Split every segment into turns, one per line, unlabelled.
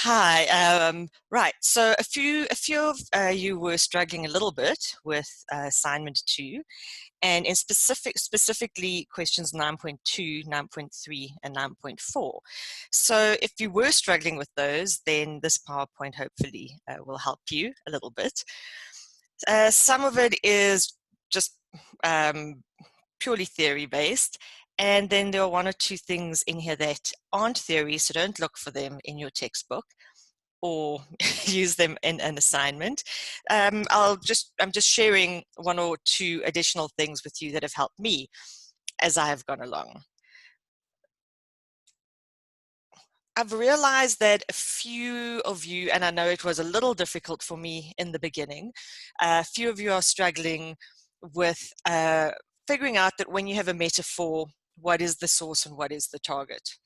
Hi. Right. So a few of you were struggling a little bit with assignment 2, and in specifically questions 9.2, 9.3, and 9.4. So if you were struggling with those, then this PowerPoint hopefully will help you a little bit. Some of it is just um, purely theory based. And then there are one or two things in here that aren't theory, so don't look for them in your textbook or use them in an assignment. I'm just sharing one or two additional things with you that have helped me as I have gone along. I've realized that a few of you, and I know it was a little difficult for me in the beginning, a few of you are struggling with figuring out that when you have a metaphor, what is the source and what is the target?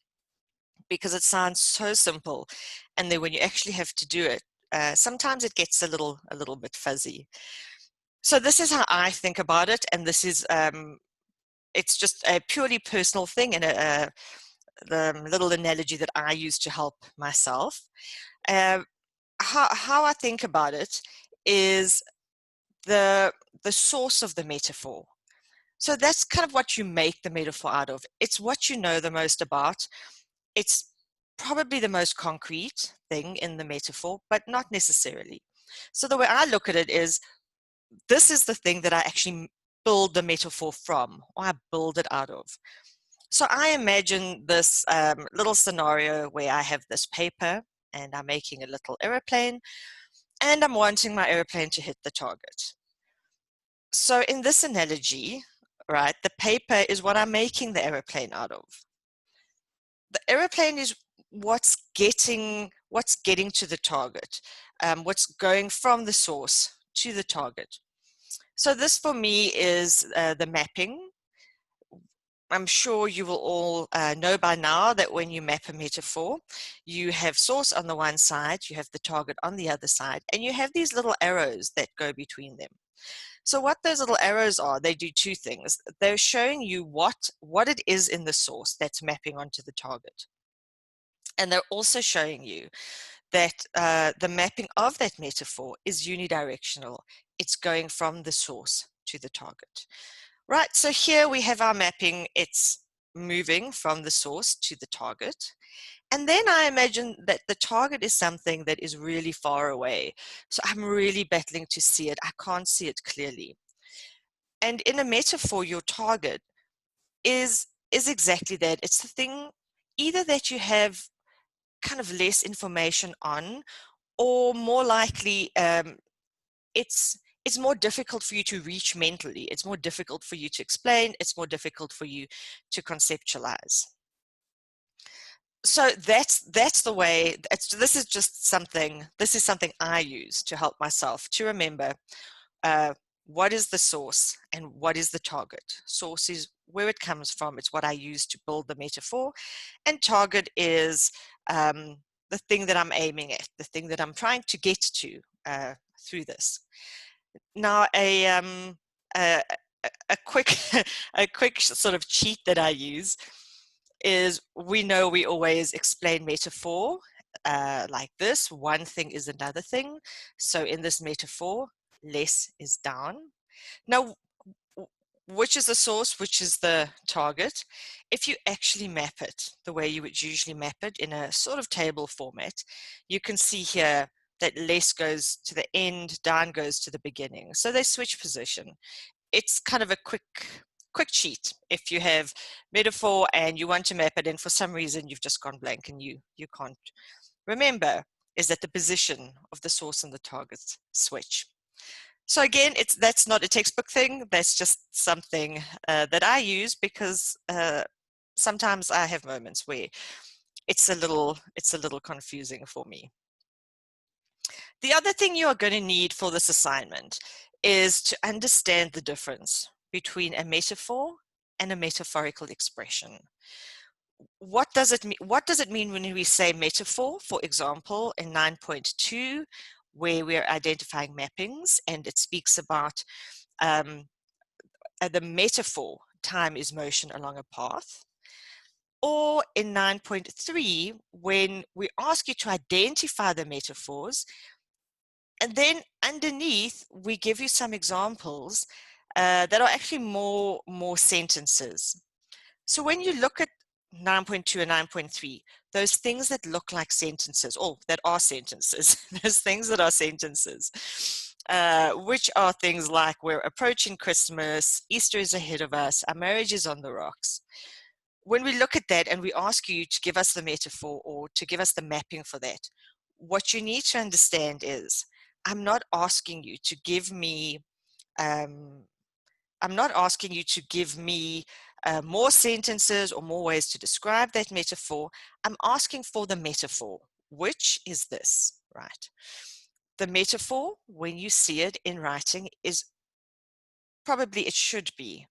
Because it sounds so simple, and then when you actually have to do it, sometimes it gets a little bit fuzzy. So this is how I think about it, and this is it's just a purely personal thing and the little analogy that I use to help myself. Uh, how I think about it is the source of the metaphor. So that's kind of what you make the metaphor out of. It's what you know the most about. It's probably the most concrete thing in the metaphor, but not necessarily. So the way I look at it is, this is the thing that I actually build the metaphor from, or I build it out of. So I imagine this little scenario where I have this paper and I'm making a little aeroplane and I'm wanting my aeroplane to hit the target. So in this analogy, right, the paper is what I'm making the aeroplane out of. The aeroplane is what's getting to the target, what's going from the source to the target. So this for me is the mapping. I'm sure you will all know by now that when you map a metaphor, you have source on the one side, you have the target on the other side, and you have these little arrows that go between them. So what those little arrows are, they do two things. They're showing you what it is in the source that's mapping onto the target. And they're also showing you that the mapping of that metaphor is unidirectional. It's going from the source to the target. Right, so here we have our mapping. It's moving from the source to the target. And then I imagine that the target is something that is really far away. So I'm really battling to see it. I can't see it clearly. And in a metaphor, your target is exactly that. It's the thing either that you have kind of less information on, or more likely it's more difficult for you to reach mentally. It's more difficult for you to explain. It's more difficult for you to conceptualize. So that's the way. This is something I use to help myself to remember what is the source and what is the target. Source is where it comes from. It's what I use to build the metaphor, and target is the thing that I'm aiming at, the thing that I'm trying to get to through this. Now, a, a quick a quick sort of cheat that I use is, we know we always explain metaphor like this: one thing is another thing. So in this metaphor, less is down. Now, which is the source, which is the target? If you actually map it the way you would usually map it in a sort of table format, you can see here that less goes to the end, down goes to the beginning. So they switch position. It's kind of a quick cheat if you have metaphor and you want to map it and for some reason you've just gone blank and you can't remember, is that the position of the source and the target switch. So again, that's not a textbook thing. That's just something that I use because sometimes I have moments where it's a little confusing for me. The other thing you are going to need for this assignment is to understand the difference between a metaphor and a metaphorical expression. What does it mean? What does it mean when we say metaphor? For example, in 9.2, where we're identifying mappings, and it speaks about the metaphor, time is motion along a path. Or in 9.3, when we ask you to identify the metaphors, and then underneath, we give you some examples that are actually more sentences. So when you look at 9.2 and 9.3, those things that look like sentences, or that are sentences, those things that are sentences, which are things like we're approaching Christmas, Easter is ahead of us, our marriage is on the rocks. When we look at that and we ask you to give us the metaphor or to give us the mapping for that, what you need to understand is I'm not asking you to give me I'm not asking you to give me more sentences or more ways to describe that metaphor. I'm asking for the metaphor, which is this, right? The metaphor, when you see it in writing, is probably, it should be,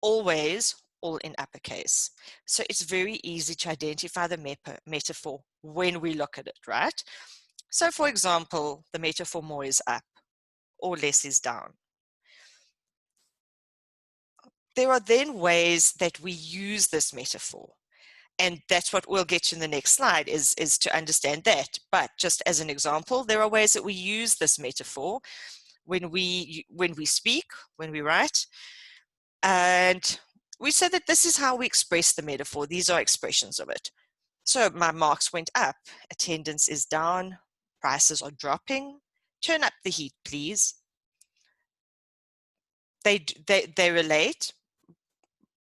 always all in uppercase. So it's very easy to identify the metaphor when we look at it, right? So for example, the metaphor more is up or less is down. There are then ways that we use this metaphor. And that's what we'll get to in the next slide is to understand that. But just as an example, there are ways that we use this metaphor when we speak, when we write. And we say that this is how we express the metaphor. These are expressions of it. So my marks went up, attendance is down, prices are dropping, turn up the heat, please. They relate,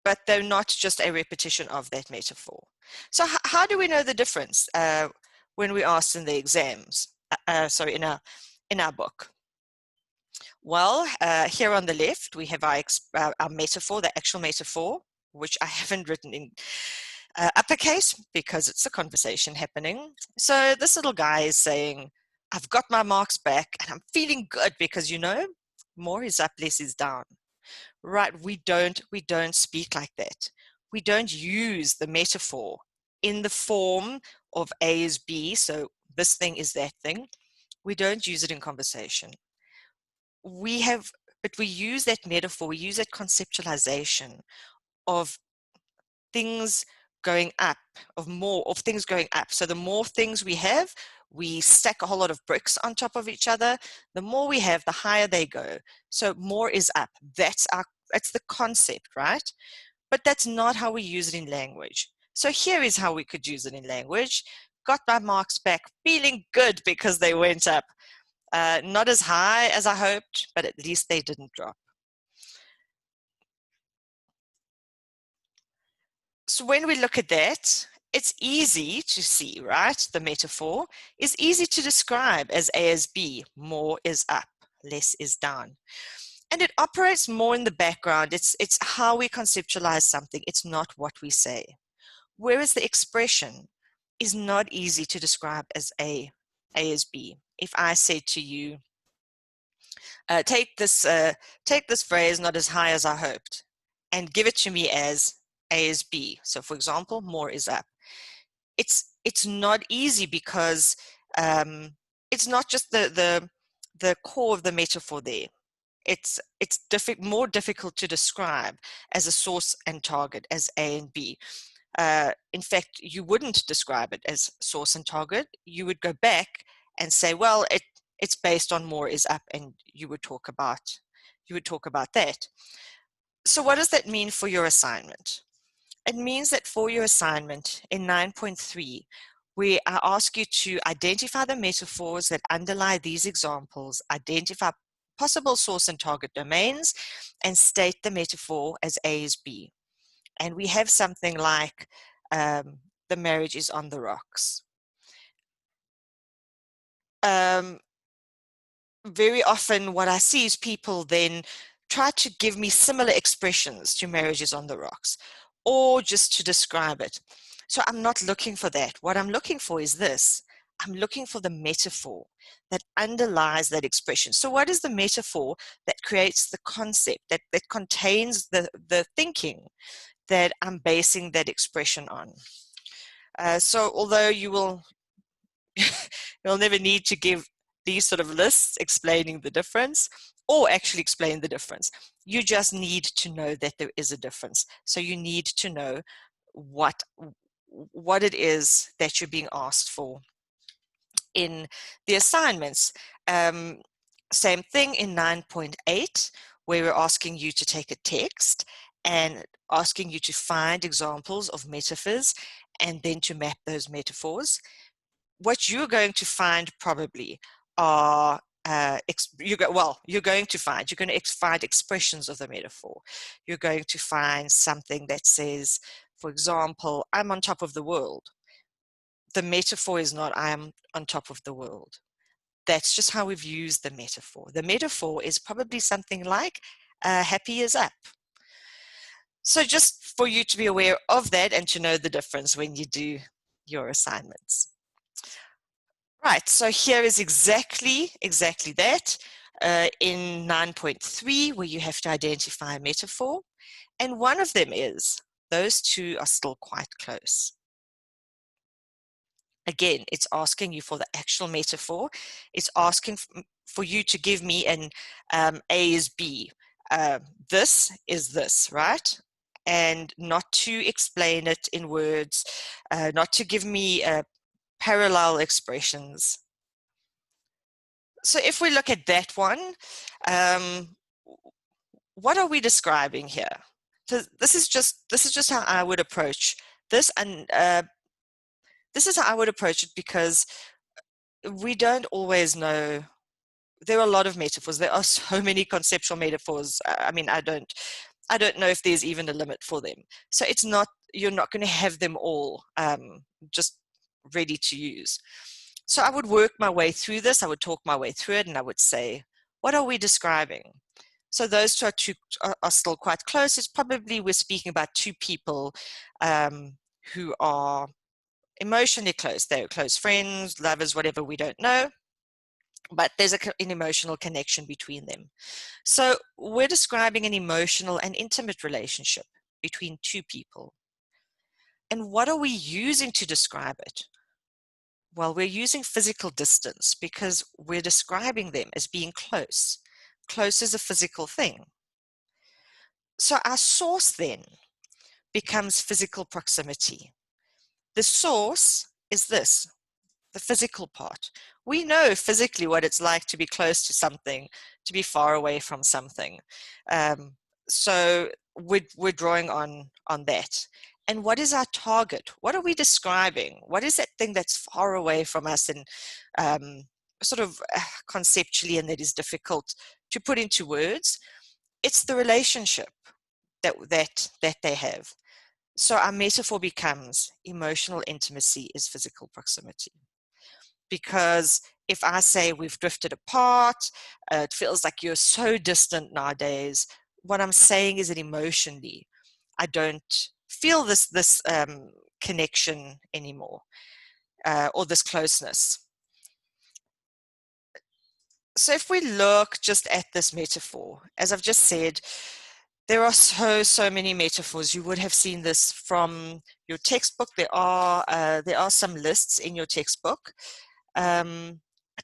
but they're not just a repetition of that metaphor. So how do we know the difference when we asked in the exams? Sorry, in our book. Well, here on the left, we have our metaphor, the actual metaphor, which I haven't written in uppercase because it's a conversation happening. So this little guy is saying, I've got my marks back and I'm feeling good because, you know, more is up, less is down. Right, we don't speak like that. We don't use the metaphor in the form of A is B, so this thing is that thing. We don't use it in conversation. But we use that metaphor, we use that conceptualization of things going up, of things going up. So the more things we have, we stack a whole lot of bricks on top of each other. The more we have, the higher they go. So more is up. That's the concept, right? But that's not how we use it in language. So here is how we could use it in language. Got my marks back, feeling good because they went up. Not as high as I hoped, but at least they didn't drop. So when we look at that, it's easy to see, right? The metaphor is easy to describe as A is B, more is up, less is down. And it operates more in the background. It's how we conceptualize something. It's not what we say. Whereas the expression is not easy to describe as A is B. If I say to you, take this phrase, not as high as I hoped, and give it to me as A is B. So for example, more is up. It's not easy because it's not just the core of the metaphor there. It's more difficult to describe as a source and target as A and B. In fact, you wouldn't describe it as source and target. You would go back and say, well, it's based on more is up, and you would talk about that. So what does that mean for your assignment? It means that for your assignment in 9.3, I ask you to identify the metaphors that underlie these examples, identify possible source and target domains, and state the metaphor as A is B. And we have something like the marriage is on the rocks. Very often what I see is people then try to give me similar expressions to marriage is on the rocks, or just to describe it. So I'm not looking for that. What I'm looking for is this. I'm looking for the metaphor that underlies that expression. So what is the metaphor that creates the concept, that contains the thinking that I'm basing that expression on? So although you'll never need to give these sort of lists explaining the difference or actually explain the difference. You just need to know that there is a difference. So you need to know what it is that you're being asked for in the assignments. Same thing in 9.8, where we're asking you to take a text and asking you to find examples of metaphors and then to map those metaphors. What you're going to find probably are you're going to find expressions of the metaphor. You're going to find something that says, for example, I'm on top of the world. The metaphor is not I am on top of the world. That's just how we've used the metaphor. The metaphor is probably something like happy is up. So just for you to be aware of that and to know the difference when you do your assignments. Right, so here is exactly that in 9.3, where you have to identify a metaphor. And one of them is, those two are still quite close. Again, it's asking you for the actual metaphor. It's asking for you to give me an A is B. This is this, right? And not to explain it in words, not to give me parallel expressions. So if we look at that one, what are we describing here? So this is just how I would approach this, and this is how I would approach it, because we don't always know. There are a lot of metaphors. There are so many conceptual metaphors. I mean, I don't know if there's even a limit for them. So it's not, you're not going to have them all just ready to use. So I would work my way through this. I would talk my way through it, and I would say, what are we describing? So those two are still quite close. It's probably, we're speaking about two people who are emotionally close. They're close friends, lovers, whatever, we don't know. But there's an emotional connection between them. So we're describing an emotional and intimate relationship between two people. And what are we using to describe it? Well, we're using physical distance because we're describing them as being close. Close is a physical thing. So our source then becomes physical proximity. The source is this, the physical part. We know physically what it's like to be close to something, to be far away from something. So we're drawing on that. And what is our target? What are we describing? What is that thing that's far away from us and sort of conceptually, and that is difficult to put into words? It's the relationship that they have. So our metaphor becomes emotional intimacy is physical proximity. Because if I say we've drifted apart, it feels like you're so distant nowadays, what I'm saying is that emotionally, I don't feel this connection anymore, or this closeness. So if we look just at this metaphor, as I've just said, there are so many metaphors. You would have seen this from your textbook. There are some lists in your textbook.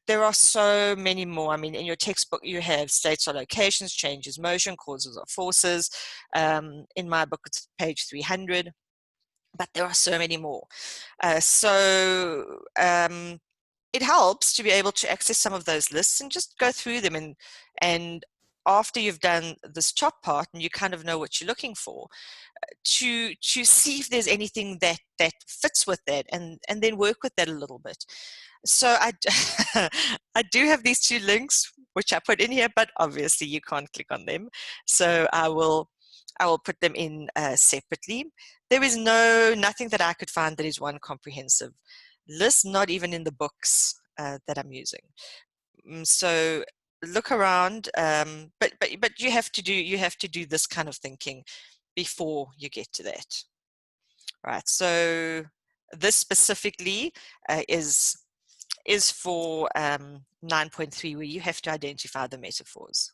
There are so many more. I mean, in your textbook, you have states or locations, changes, motion, causes or forces. In my book, it's page 300, but there are so many more. It helps to be able to access some of those lists and just go through them, and after you've done this top part and you kind of know what you're looking for, to see if there's anything that fits with that, and then work with that a little bit. So I do have these two links which I put in here, but obviously you can't click on them. So I will put them in separately. There is nothing that I could find that is one comprehensive list, not even in the books that I'm using. So look around, but you have to do this kind of thinking before you get to that. Right. So this specifically is for 9.3, where you have to identify the metaphors.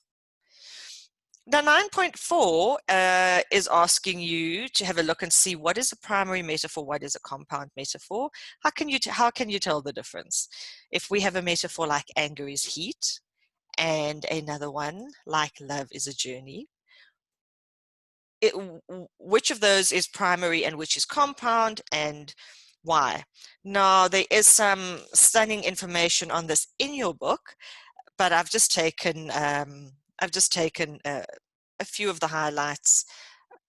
Now 9.4 is asking you to have a look and see what is a primary metaphor, what is a compound metaphor. How can you tell the difference? If we have a metaphor like anger is heat, and another one like love is a journey, which of those is primary and which is compound, and why. Now, there is some stunning information on this in your book, but I've just taken a few of the highlights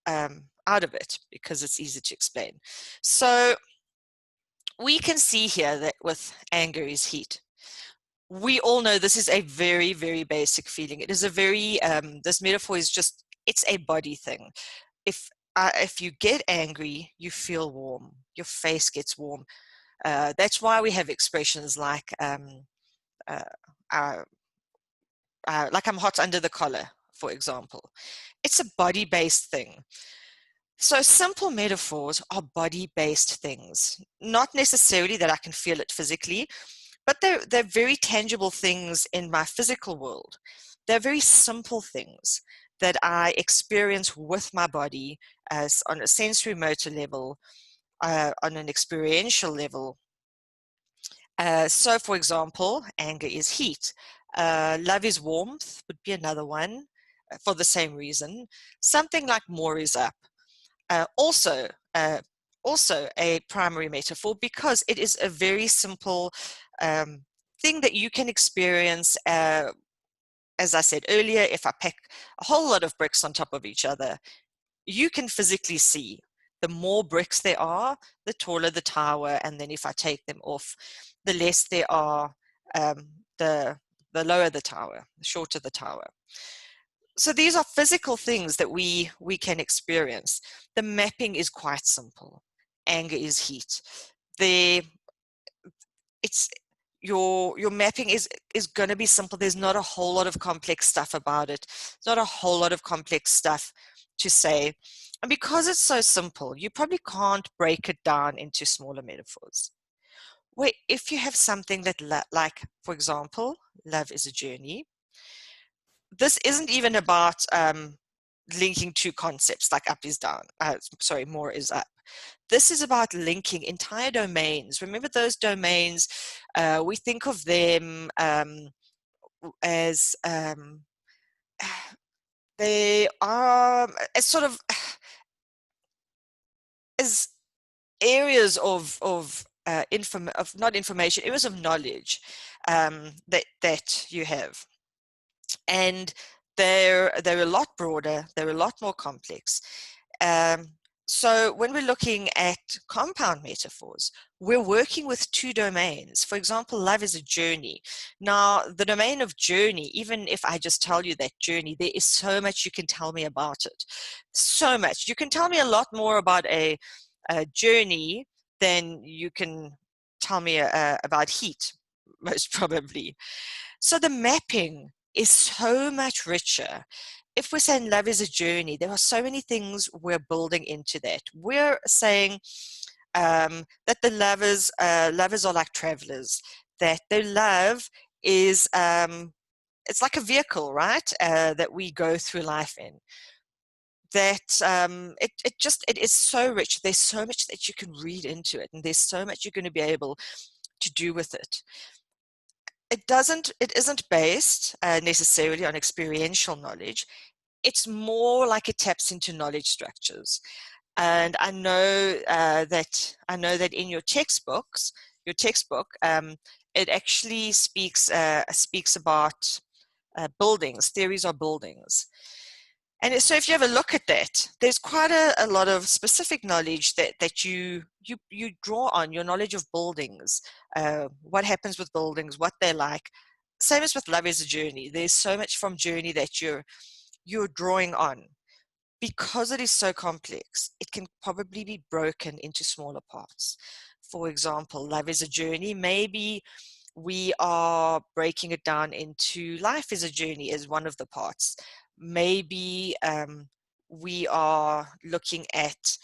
out of it because it's easy to explain. So we can see here that with anger is heat. We all know this is a very, very basic feeling. It is a very, this metaphor is just, it's a body thing. If you get angry, you feel warm. Your face gets warm. That's why we have expressions like I'm hot under the collar, for example. It's a body-based thing. So simple metaphors are body-based things, not necessarily that I can feel it physically, but they're very tangible things in my physical world. They're very simple things that I experience with my body as on a sensory motor level, on an experiential level. So for example, anger is heat. Love is warmth would be another one for the same reason. Something like more is up. Also a primary metaphor because it is a very simple thing that you can experience. As I said earlier, if I pack a whole lot of bricks on top of each other, you can physically see the more bricks there are, the taller the tower, and then if I take them off, the less there are, the lower the tower, the shorter the tower. So these are physical things that we can experience. The mapping is quite simple. Anger is heat. It's your mapping is going to be simple. There's not a whole lot of complex stuff about it. There's not a whole lot of complex stuff to say. And because it's so simple, you probably can't break it down into smaller metaphors. Where if you have something that, like, for example, love is a journey, this isn't even about linking two concepts like up is down, sorry, more is up. This is about linking entire domains. Remember those domains, we think of them as they are as sort of as areas of not information, areas of knowledge that you have. And they're a lot broader, they're a lot more complex. So when we're looking at compound metaphors, we're working with two domains. For example, love is a journey. Now, the domain of journey, even if I just tell you that journey, there is so much you can tell me about it. So much. You can tell me a lot more about a journey than you can tell me about heat, most probably. So the mapping is so much richer. If we're saying love is a journey, there are so many things we're building into that. We're saying that the lovers are like travelers, that their love is, it's like a vehicle, right, that we go through life in. That it is so rich. There's so much that you can read into it, and there's so much you're going to be able to do with it. It isn't based necessarily on experiential knowledge. It's more like it taps into knowledge structures. And I know that in your textbook, it actually speaks about buildings, theories of buildings. And so if you have a look at that, there's quite a lot of specific knowledge that you draw on, your knowledge of buildings, what happens with buildings, what they're like. Same as with love is a journey. There's so much from journey that you're drawing on. Because it is so complex, it can probably be broken into smaller parts. For example, love is a journey. Maybe we are breaking it down into life is a journey as one of the parts. Maybe we are looking at,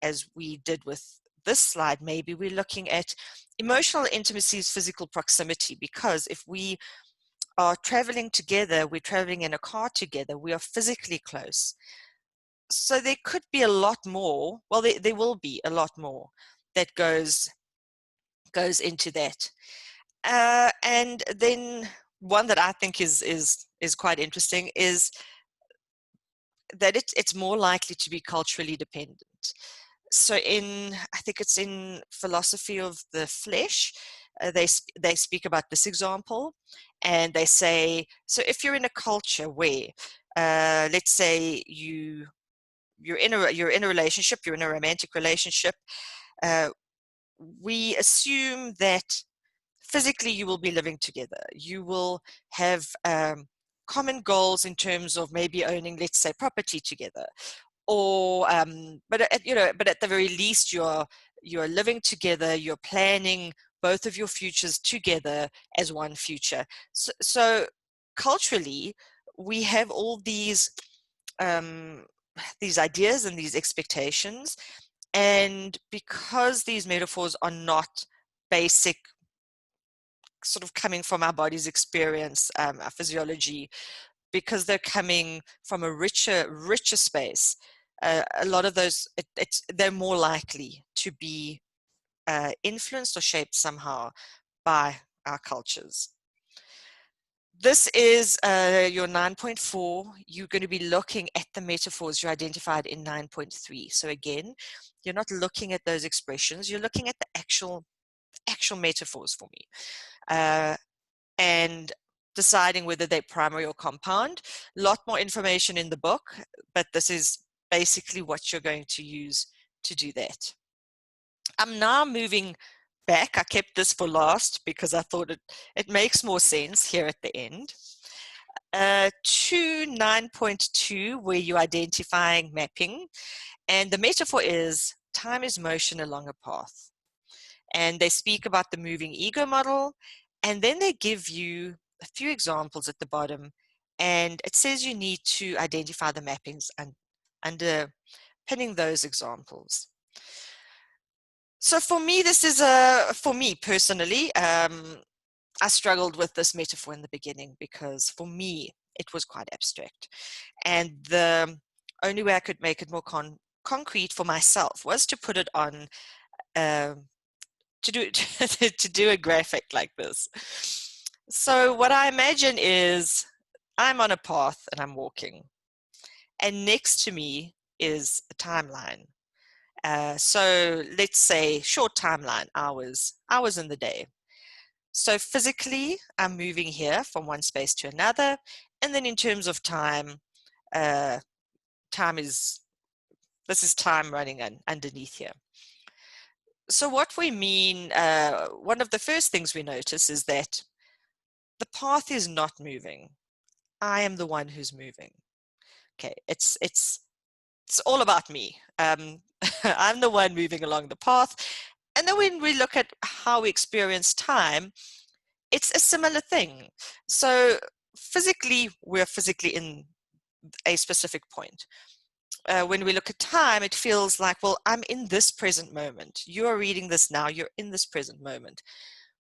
as we did with this slide, maybe we're looking at emotional intimacy is physical proximity, because if we are traveling together, we're traveling in a car together, we are physically close. So there could be a lot more, well, there will be a lot more that goes into that. And then one that I think is quite interesting is that it's more likely to be culturally dependent. So I think it's in Philosophy of the Flesh, they speak about this example, and they say, so if you're in a culture where, let's say you're in a relationship, you're in a romantic relationship, we assume that physically you will be living together. You will have common goals in terms of maybe owning, let's say, property together, or but at the very least you're living together. You're planning both of your futures together as one future. So culturally, we have all these ideas and these expectations, and because these metaphors are not basic, sort of coming from our body's experience, our physiology, because they're coming from a richer space, a lot of those, they're more likely to be influenced or shaped somehow by our cultures. This is your 9.4. You're going to be looking at the metaphors you identified in 9.3. So again, you're not looking at those expressions, you're looking at the actual metaphors for me. And deciding whether they're primary or compound. A lot more information in the book, but this is basically what you're going to use to do that. I'm now moving back. I kept this for last because I thought it makes more sense here at the end. To 9.2, where you're identifying mapping. And the metaphor is time is motion along a path. And they speak about the moving ego model, and then they give you a few examples at the bottom, and it says you need to identify the mappings and underpinning those examples. So for me, for me personally, I struggled with this metaphor in the beginning because for me, it was quite abstract. And the only way I could make it more concrete for myself was to put it on to do a graphic like this. So what I imagine is I'm on a path and I'm walking, and next to me is a timeline. So let's say short timeline, hours in the day. So physically, I'm moving here from one space to another, and then in terms of time, this is time running underneath here. So what we mean, one of the first things we notice is that the path is not moving. I am the one who's moving. Okay, it's all about me. I'm the one moving along the path. And then when we look at how we experience time, it's a similar thing. So physically, we're physically in a specific point. When we look at time, it feels like, well, I'm in this present moment. You're reading this now, you're in this present moment.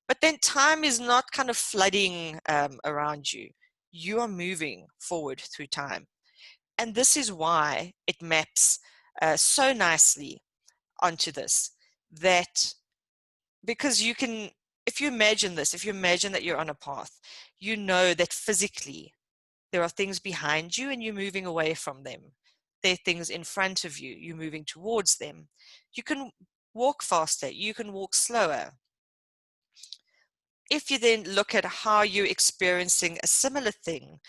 But then time is not kind of flooding around you. You are moving forward through time. And this is why it maps so nicely onto this, that because you can, if you imagine this, if you imagine that you're on a path, you know that physically there are things behind you and you're moving away from them. There are things in front of you, you're moving towards them. You can walk faster, you can walk slower. If you then look at how you're experiencing a similar thing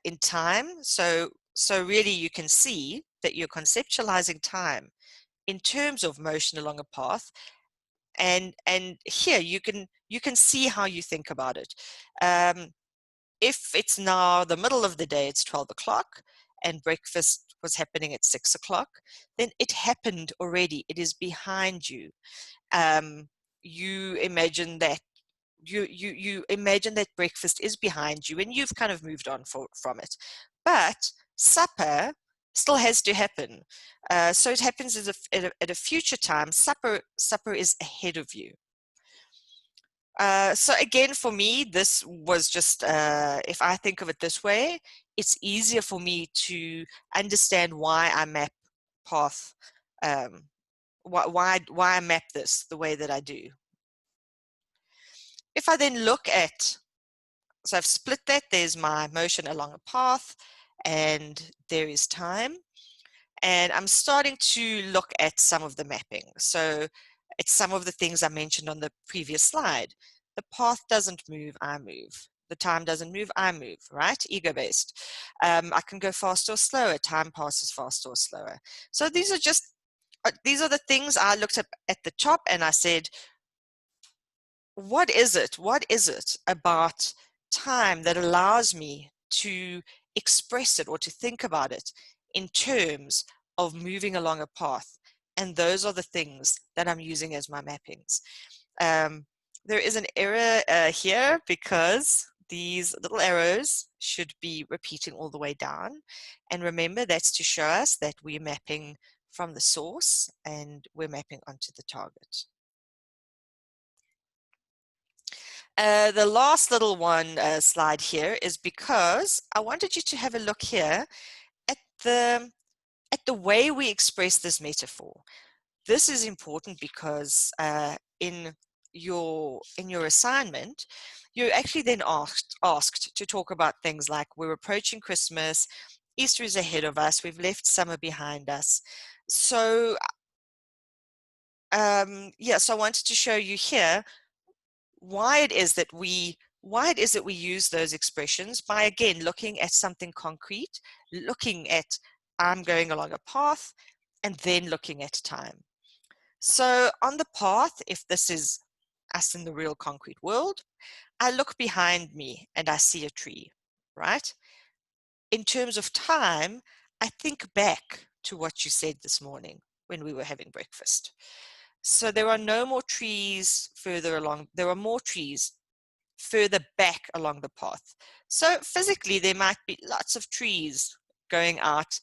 in time, so really you can see that you're conceptualizing time in terms of motion along a path, and here you can see how you think about it. If it's now the middle of the day, it's 12 o'clock, and breakfast was happening at 6 o'clock, then it happened already. It is behind you. You imagine that you imagine that breakfast is behind you and you've kind of moved on from it. But supper still has to happen. So it happens at a future time. Supper is ahead of you. So again, for me, this was just, if I think of it this way, it's easier for me to understand why I map path, why I map this the way that I do. If I then look at, so I've split that, there's my motion along a path, and there is time. And I'm starting to look at some of the mapping. So it's some of the things I mentioned on the previous slide. The path doesn't move, I move. The time doesn't move, I move, right? Ego-based. I can go faster or slower. Time passes faster or slower. So these are the things I looked at the top, and I said, what is it? What is it about time that allows me to express it or to think about it in terms of moving along a path? And those are the things that I'm using as my mappings. There is an error here because these little arrows should be repeating all the way down. And remember, that's to show us that we're mapping from the source and we're mapping onto the target. The last little one slide here is because I wanted you to have a look here at the way we express this metaphor. This is important because in your assignment, you're actually then asked to talk about things like we're approaching Christmas, Easter is ahead of us, we've left summer behind us. So so I wanted to show you here why it is that we use those expressions by, again, looking at something concrete, looking at I'm going along a path, and then looking at time. So on the path, if this is us in the real concrete world, I look behind me and I see a tree, right? In terms of time, I think back to what you said this morning when we were having breakfast. So there are no more trees further along. There are more trees further back along the path. So physically, there might be lots of trees going out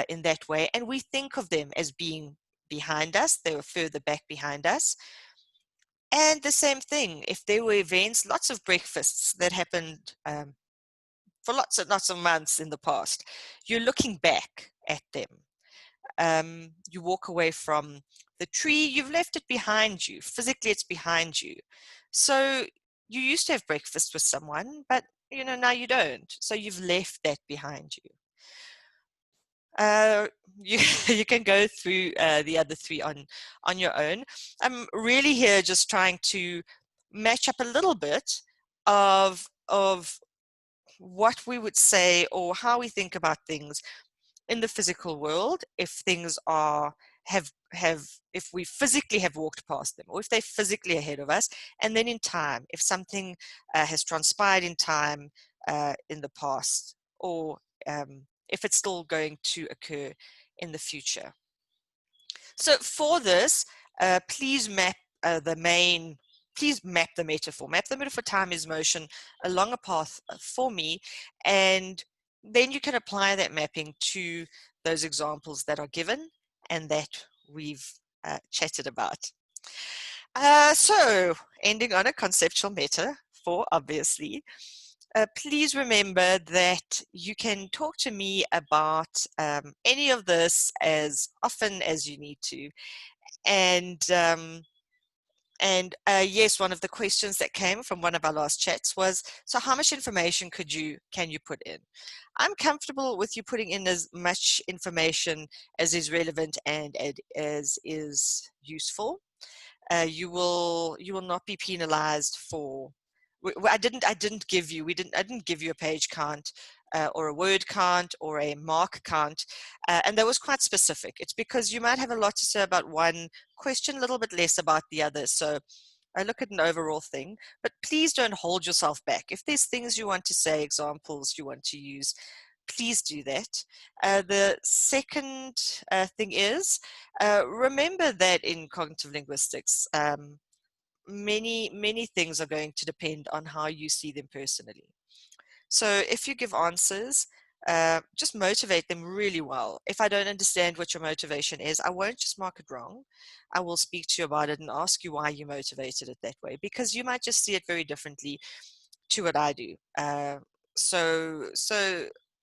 in that way, and we think of them as being behind us. They were further back behind us. And the same thing, if there were events, lots of breakfasts that happened for lots and lots of months in the past, you're looking back at them. You walk away from the tree, you've left it behind you. Physically, it's behind you. So you used to have breakfast with someone, but now you don't. So you've left that behind you. You you can go through the other three on your own. I'm really here just trying to match up a little bit of what we would say or how we think about things in the physical world if things are if we physically have walked past them, or if they're physically ahead of us, and then in time, if something has transpired in time in the past, or if it's still going to occur in the future. So for this, please map the metaphor. Map the metaphor time is motion along a path for me, and then you can apply that mapping to those examples that are given and that we've chatted about. So ending on a conceptual metaphor, obviously. Please remember that you can talk to me about any of this as often as you need to. And yes, one of the questions that came from one of our last chats was, so how much information can you put in? I'm comfortable with you putting in as much information as is relevant and as is useful. You will not be penalized for. I didn't give you a page count or a word count or a mark count, and that was quite specific. It's because you might have a lot to say about one question, a little bit less about the other. So I look at an overall thing, but please don't hold yourself back. If there's things you want to say, examples you want to use, please do that. The second thing is, remember that in cognitive linguistics, many things are going to depend on how you see them personally. So if you give answers, just motivate them really well. If I don't understand what your motivation is, I won't just mark it wrong. I will speak to you about it and ask you why you motivated it that way, because you might just see it very differently to what I do. So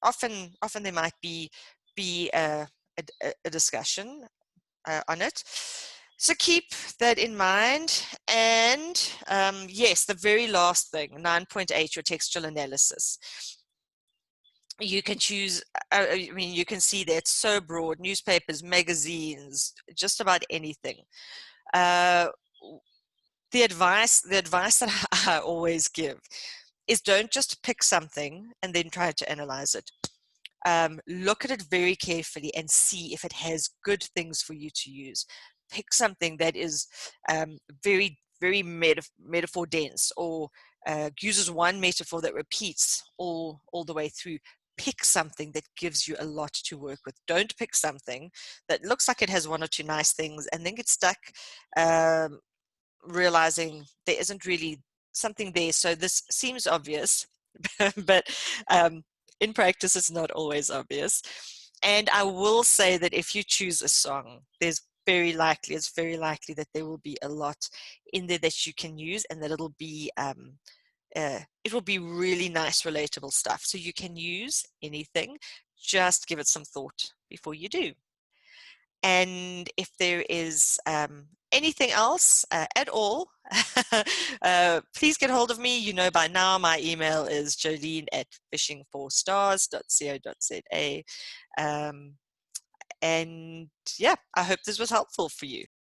often there might be a discussion on it. So keep that in mind. And yes, the very last thing, 9.8, your textual analysis. You can choose, I mean, you can see that it's so broad: newspapers, magazines, just about anything. Uh, the advice that I always give is, don't just pick something and then try to analyze it. Look at it very carefully and see if it has good things for you to use. Pick something that is very, very metaphor dense, or uses one metaphor that repeats all the way through. Pick something that gives you a lot to work with. Don't pick something that looks like it has one or two nice things and then get stuck um, realizing there isn't really something there. So this seems obvious, but in practice, it's not always obvious. And I will say that if you choose a song, it's very likely that there will be a lot in there that you can use, and that it will be really nice, relatable stuff. So you can use anything. Just give it some thought before you do. And if there is anything else at all, please get hold of me. You know by now my email is jolene@fishingforstars.co.za. And yeah, I hope this was helpful for you.